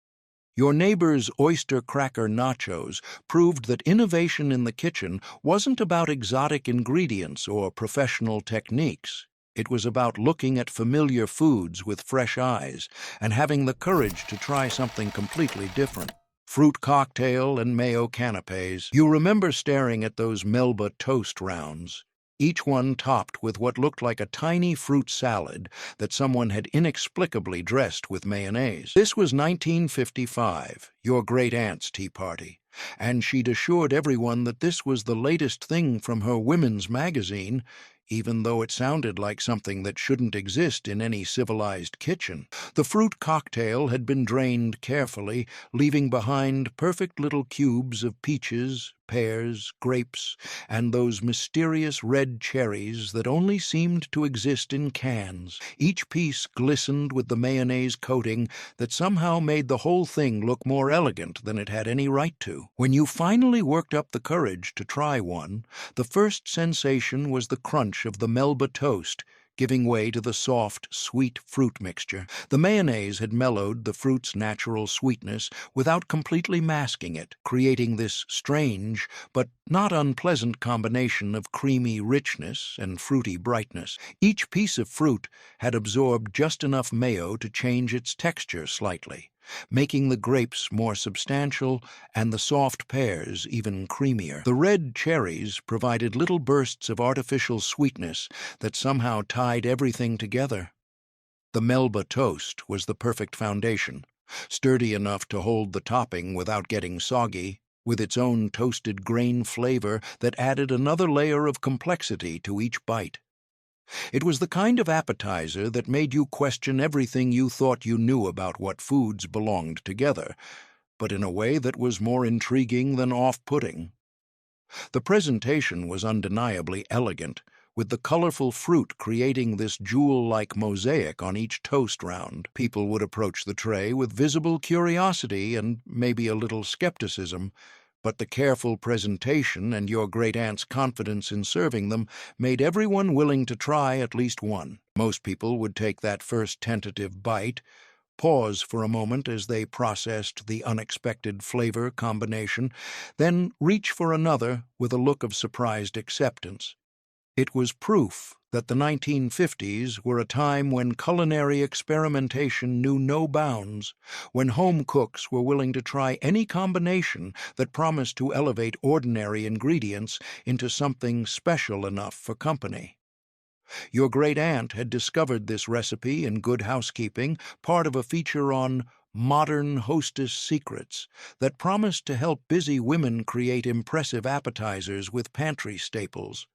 Your neighbor's oyster-cracker nachos proved that innovation in the kitchen wasn't about exotic ingredients or professional techniques. It was about looking at familiar foods with fresh eyes and having the courage to try something completely different. Fruit cocktail and mayo canapes. You remember staring at those Melba toast rounds, each one topped with what looked like a tiny fruit salad that someone had inexplicably dressed with mayonnaise. This was 1955, your great-aunt's tea party, and she'd assured everyone that this was the latest thing from her women's magazine, even though it sounded like something that shouldn't exist in any civilized kitchen. The fruit cocktail had been drained carefully, leaving behind perfect little cubes of peaches, pears, grapes, and those mysterious red cherries that only seemed to exist in cans. Each piece glistened with the mayonnaise coating that somehow made the whole thing look more elegant than it had any right to. When you finally worked up the courage to try one, the first sensation was the crunch of the Melba toast, giving way to the soft, sweet fruit mixture. The mayonnaise had mellowed the fruit's natural sweetness without completely masking it, creating this strange but not unpleasant combination of creamy richness and fruity brightness. Each piece of fruit had absorbed just enough mayo to change its texture slightly, making the grapes more substantial and the soft pears even creamier. The red cherries provided little bursts of artificial sweetness that somehow tied everything together. The Melba toast was the perfect foundation, sturdy enough to hold the topping without getting soggy, with its own toasted grain flavor that added another layer of complexity to each bite. It was the kind of appetizer that made you question everything you thought you knew about what foods belonged together, but in a way that was more intriguing than off-putting. The presentation was undeniably elegant, with the colorful fruit creating this jewel-like mosaic on each toast round. People would approach the tray with visible curiosity and maybe a little skepticism, but the careful presentation and your great-aunt's confidence in serving them made everyone willing to try at least one. Most people would take that first tentative bite, pause for a moment as they processed the unexpected flavor combination, then reach for another with a look of surprised acceptance. It was proof that the 1950s were a time when culinary experimentation knew no bounds, when home cooks were willing to try any combination that promised to elevate ordinary ingredients into something special enough for company. Your great-aunt had discovered this recipe in Good Housekeeping, part of a feature on Modern Hostess Secrets that promised to help busy women create impressive appetizers with pantry staples.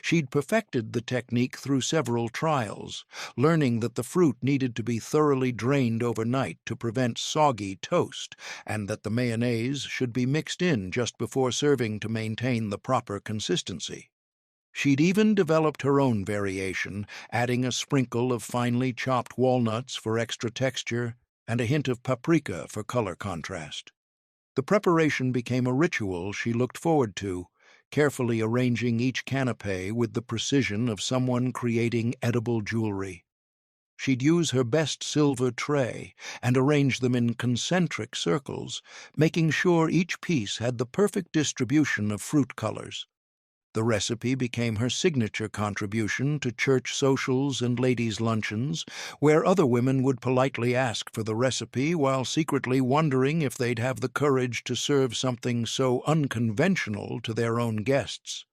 She'd perfected the technique through several trials, learning that the fruit needed to be thoroughly drained overnight to prevent soggy toast, and that the mayonnaise should be mixed in just before serving to maintain the proper consistency. She'd even developed her own variation, adding a sprinkle of finely chopped walnuts for extra texture and a hint of paprika for color contrast. The preparation became a ritual she looked forward to, carefully arranging each canapé with the precision of someone creating edible jewelry. She'd use her best silver tray and arrange them in concentric circles, making sure each piece had the perfect distribution of fruit colors. The recipe became her signature contribution to church socials and ladies' luncheons, where other women would politely ask for the recipe while secretly wondering if they'd have the courage to serve something so unconventional to their own guests.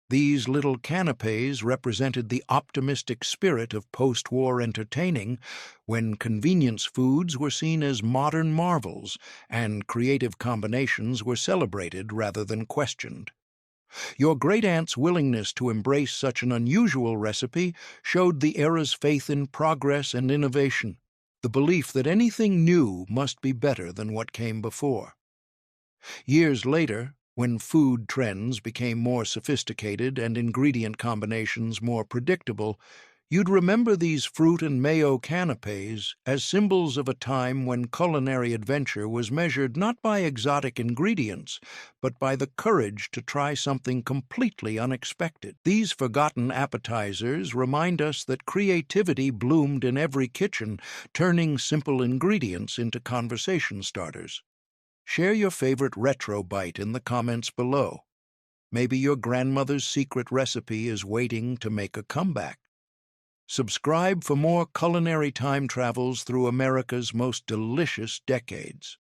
These little canapés represented the optimistic spirit of post-war entertaining, when convenience foods were seen as modern marvels and creative combinations were celebrated rather than questioned. Your great-aunt's willingness to embrace such an unusual recipe showed the era's faith in progress and innovation, the belief that anything new must be better than what came before. Years later, when food trends became more sophisticated and ingredient combinations more predictable, you'd remember these fruit and mayo canapés as symbols of a time when culinary adventure was measured not by exotic ingredients, but by the courage to try something completely unexpected. These forgotten appetizers remind us that creativity bloomed in every kitchen, turning simple ingredients into conversation starters. Share your favorite retro bite in the comments below. Maybe your grandmother's secret recipe is waiting to make a comeback. Subscribe for more culinary time travels through America's most delicious decades.